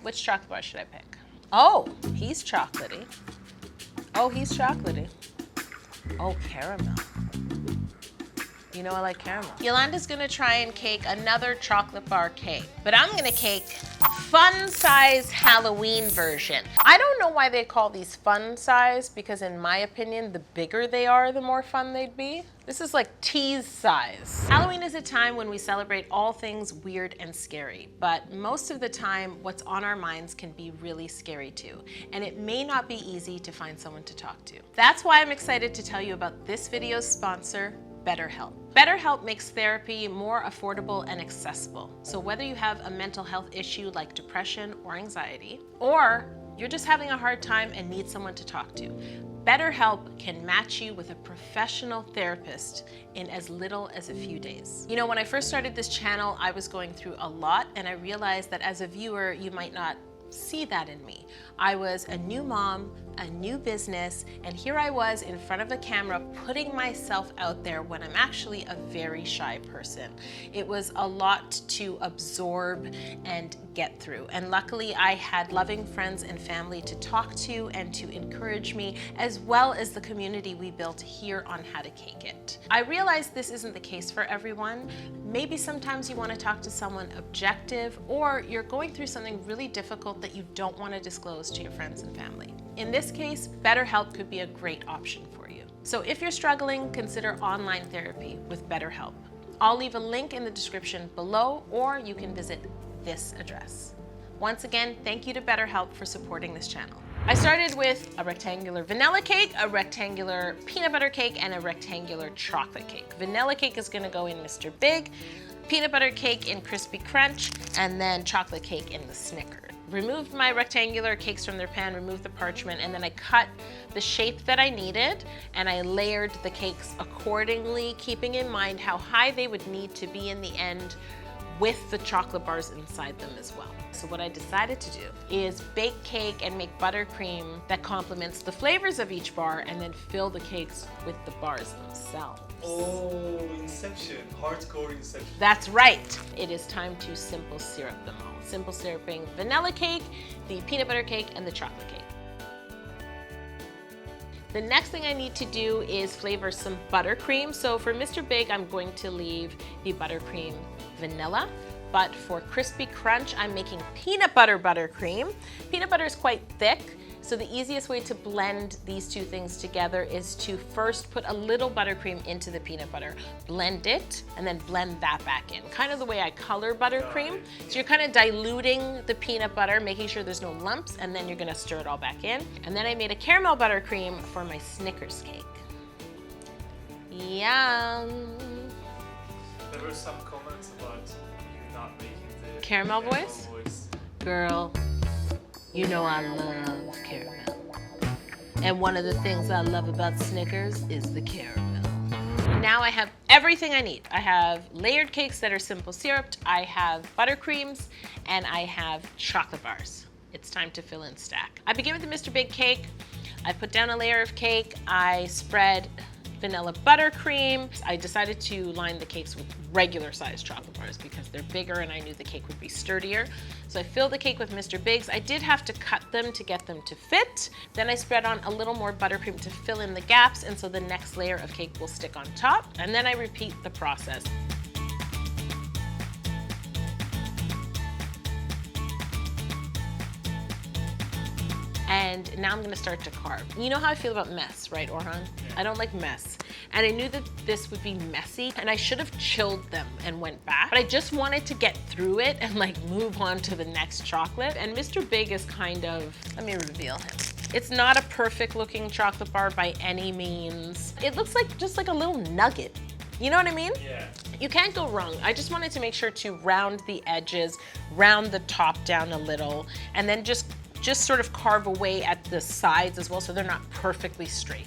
Which chocolate bar should I pick? Oh, he's chocolatey. Oh, he's chocolatey. Oh, caramel. You know I like caramel. Yolanda's gonna try and cake another chocolate bar cake, but I'm gonna cake fun size Halloween version. I don't know why they call these fun size, because in my opinion, the bigger they are, the more fun they'd be. This is like tease size. Halloween is a time when we celebrate all things weird and scary, but most of the time, what's on our minds can be really scary too, and it may not be easy to find someone to talk to. That's why I'm excited to tell you about this video's sponsor, Betterhelp. Betterhelp makes therapy more affordable and accessible. So whether you have a mental health issue like depression or anxiety, or you're just having a hard time and need someone to talk to, Betterhelp can match you with a professional therapist in as little as a few days. You know, when I first started this channel, I was going through a lot, and I realized that as a viewer, you might not see that in me. I was a new mom, a new business, and here I was in front of a camera putting myself out there when I'm actually a very shy person. It was a lot to absorb and get through, and luckily I had loving friends and family to talk to and to encourage me, as well as the community we built here on How to Cake It. I realize this isn't the case for everyone. Maybe sometimes you want to talk to someone objective, or you're going through something really difficult that you don't want to disclose to your friends and family. In this case, Betterhelp could be a great option for you. So if you're struggling, consider online therapy with Betterhelp. I'll leave a link in the description below, or you can visit this address. Once again, thank you to Betterhelp for supporting this channel. I started with a rectangular vanilla cake, a rectangular peanut butter cake, and a rectangular chocolate cake. Vanilla cake is gonna go in Mr. Big, peanut butter cake in Crispy Crunch, and then chocolate cake in the Snickers. Removed my rectangular cakes from their pan, removed the parchment, and then I cut the shape that I needed, and I layered the cakes accordingly, keeping in mind how high they would need to be in the end with the chocolate bars inside them as well. So what I decided to do is bake cake and make buttercream that complements the flavors of each bar, and then fill the cakes with the bars themselves. Oh, Inception, hardcore Inception. That's right. It is time to simple syrup them all. Simple syruping vanilla cake, the peanut butter cake, and the chocolate cake. The next thing I need to do is flavor some buttercream. So for Mr. Big, I'm going to leave the buttercream vanilla. But for Crispy Crunch, I'm making peanut butter buttercream. Peanut butter is quite thick, so the easiest way to blend these two things together is to first put a little buttercream into the peanut butter, blend it, and then blend that back in. Kind of the way I color buttercream. So you're kind of diluting the peanut butter, making sure there's no lumps, and then you're gonna stir it all back in. And then I made a caramel buttercream for my Snickers cake. Yum. There were some comments about you not making the Caramel voice? Girl, you know I love caramel. And one of the things I love about Snickers is the caramel. Now I have everything I need. I have layered cakes that are simple syruped, I have buttercreams, and I have chocolate bars. It's time to fill in stack. I begin with the Mr. Big cake. I put down a layer of cake. I spread vanilla buttercream. I decided to line the cakes with regular sized chocolate bars because they're bigger and I knew the cake would be sturdier. So I filled the cake with Mr. Big's. I did have to cut them to get them to fit. Then I spread on a little more buttercream to fill in the gaps, and so the next layer of cake will stick on top. And then I repeat the process. And now I'm gonna start to carve. You know how I feel about mess, right, Orhan? Yeah. I don't like mess. And I knew that this would be messy, and I should have chilled them and went back, but I just wanted to get through it and like move on to the next chocolate. And Mr. Big is kind of, let me reveal him. It's not a perfect looking chocolate bar by any means. It looks like just like a little nugget. You know what I mean? Yeah. You can't go wrong. I just wanted to make sure to round the edges, round the top down a little, and then just sort of carve away at the sides as well so they're not perfectly straight.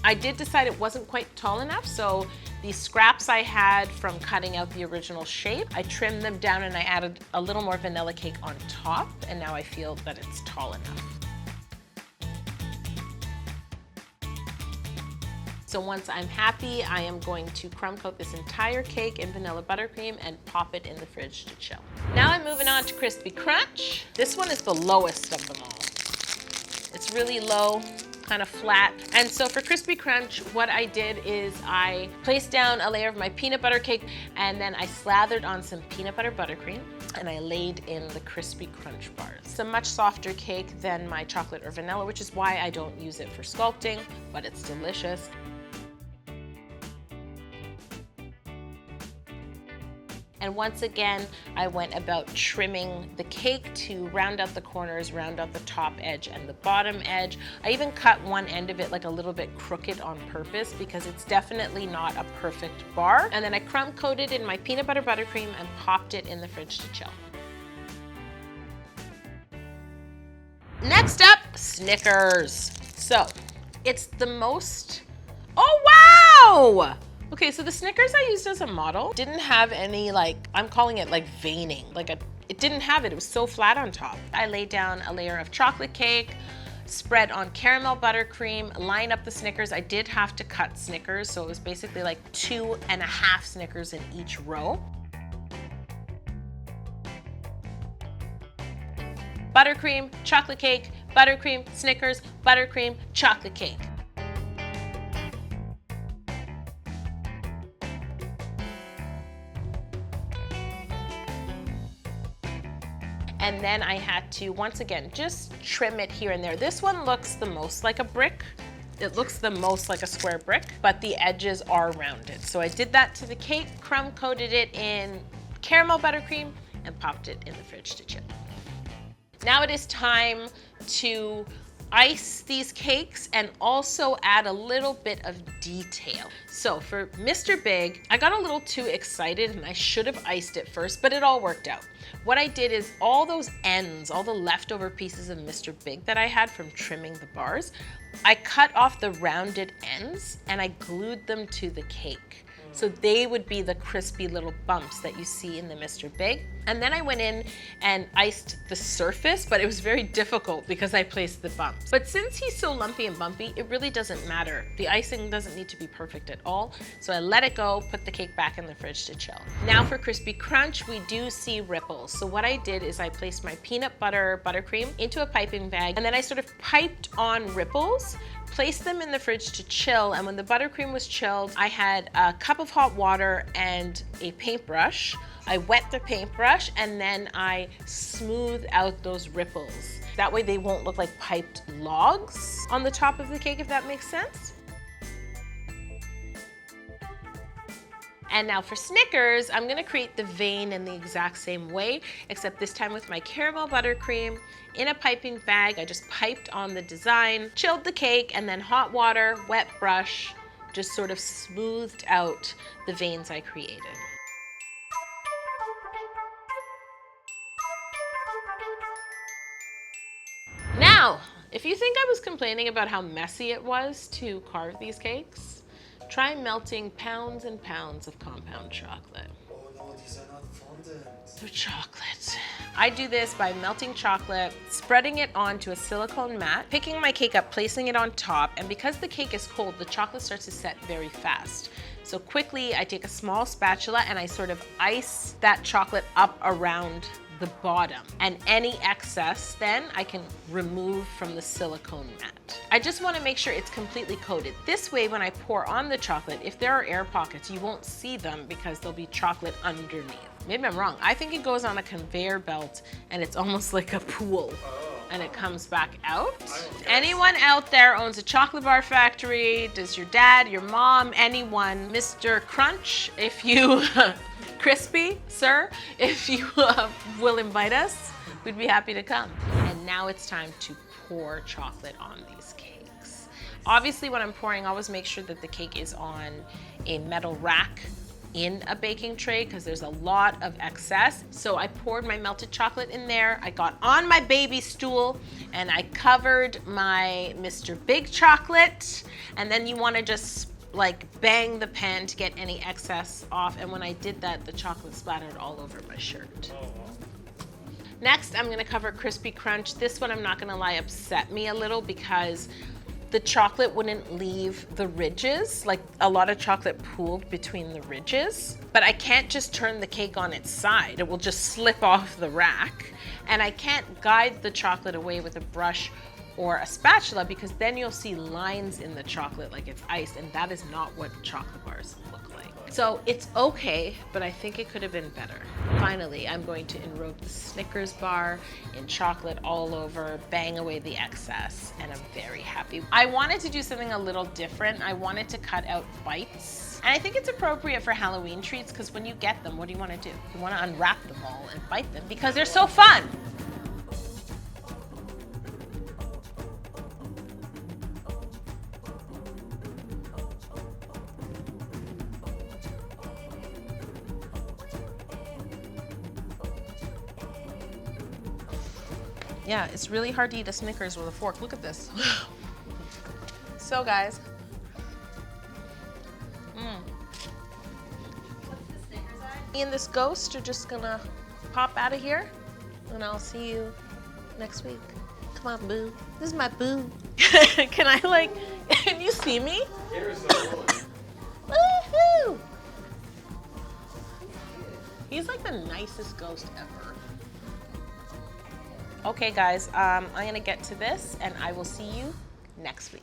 I did decide it wasn't quite tall enough, so the scraps I had from cutting out the original shape, I trimmed them down and I added a little more vanilla cake on top, and now I feel that it's tall enough. So once I'm happy, I am going to crumb coat this entire cake in vanilla buttercream and pop it in the fridge to chill. Now I'm moving on to Crispy Crunch. This one is the lowest of them all. It's really low, kind of flat. And so for Crispy Crunch, what I did is I placed down a layer of my peanut butter cake, and then I slathered on some peanut butter buttercream, and I laid in the Crispy Crunch bars. It's a much softer cake than my chocolate or vanilla, which is why I don't use it for sculpting, but it's delicious. And once again, I went about trimming the cake to round out the corners, round out the top edge and the bottom edge. I even cut one end of it like a little bit crooked on purpose because it's definitely not a perfect bar. And then I crumb coated in my peanut butter buttercream and popped it in the fridge to chill. Next up, Snickers. So it's the most, oh wow! Okay, so the Snickers I used as a model didn't have any I'm calling it like veining. It didn't have it, it was so flat on top. I laid down a layer of chocolate cake, spread on caramel buttercream, line up the Snickers. I did have to cut Snickers, so it was basically like 2.5 Snickers in each row. Buttercream, chocolate cake, buttercream, Snickers, buttercream, chocolate cake. And then I had to, once again, just trim it here and there. This one looks the most like a brick. It looks the most like a square brick, but the edges are rounded. So I did that to the cake, crumb coated it in caramel buttercream, and popped it in the fridge to chill. Now it is time to ice these cakes and also add a little bit of detail. So for Mr. Big, I got a little too excited and I should have iced it first, but it all worked out. What I did is all those ends, all the leftover pieces of Mr. Big that I had from trimming the bars, I cut off the rounded ends and I glued them to the cake. So they would be the crispy little bumps that you see in the Mr. Big. And then I went in and iced the surface, but it was very difficult because I placed the bumps. But since he's so lumpy and bumpy, it really doesn't matter. The icing doesn't need to be perfect at all. So I let it go, put the cake back in the fridge to chill. Now for Crispy Crunch, we do see ripples. So what I did is I placed my peanut butter buttercream into a piping bag, and then I sort of piped on ripples, placed them in the fridge to chill, and when the buttercream was chilled, I had a cup of hot water and a paintbrush. I wet the paintbrush and then I smooth out those ripples. That way they won't look like piped logs on the top of the cake, if that makes sense. And now for Snickers, I'm gonna create the vein in the exact same way, except this time with my caramel buttercream in a piping bag. I just piped on the design, chilled the cake, and then hot water, wet brush, just sort of smoothed out the veins I created. Now, if you think I was complaining about how messy it was to carve these cakes, try melting pounds and pounds of compound chocolate. Oh no, these are not fondant. They're chocolate. I do this by melting chocolate, spreading it onto a silicone mat, picking my cake up, placing it on top, and because the cake is cold, the chocolate starts to set very fast. So quickly, I take a small spatula and I sort of ice that chocolate up around the bottom, and any excess then I can remove from the silicone mat. I just want to make sure it's completely coated. This way, when I pour on the chocolate, if there are air pockets, you won't see them because there'll be chocolate underneath. Maybe I'm wrong. I think it goes on a conveyor belt and it's almost like a pool. And it comes back out. Anyone out there owns a chocolate bar factory? Does your dad, your mom, anyone, Mr. Crunch, if you, Crispy, sir, if you will invite us, we'd be happy to come. And now it's time to pour chocolate on these cakes. Obviously, when I'm pouring, I always make sure that the cake is on a metal rack in a baking tray because there's a lot of excess. So I poured my melted chocolate in there. I got on my baby stool and I covered my Mr. Big chocolate. And then you want to just like bang the pan to get any excess off. And when I did that, the chocolate splattered all over my shirt. Next, I'm gonna cover Crispy Crunch. This one, I'm not gonna lie, upset me a little because the chocolate wouldn't leave the ridges. Like a lot of chocolate pooled between the ridges, but I can't just turn the cake on its side. It will just slip off the rack. And I can't guide the chocolate away with a brush or a spatula because then you'll see lines in the chocolate like it's ice, and that is not what chocolate bars look like. So it's okay, but I think it could have been better. Finally, I'm going to enrobe the Snickers bar in chocolate all over, bang away the excess, and I'm very happy. I wanted to do something a little different. I wanted to cut out bites. And I think it's appropriate for Halloween treats because when you get them, what do you want to do? You want to unwrap them all and bite them because they're so fun. Yeah, it's really hard to eat a Snickers with a fork. Look at this. So guys. Me and this ghost are just gonna pop out of here and I'll see you next week. Come on, boo. This is my boo. Can you see me? Woohoo! He's like the nicest ghost ever. Okay guys, I'm gonna get to this and I will see you next week.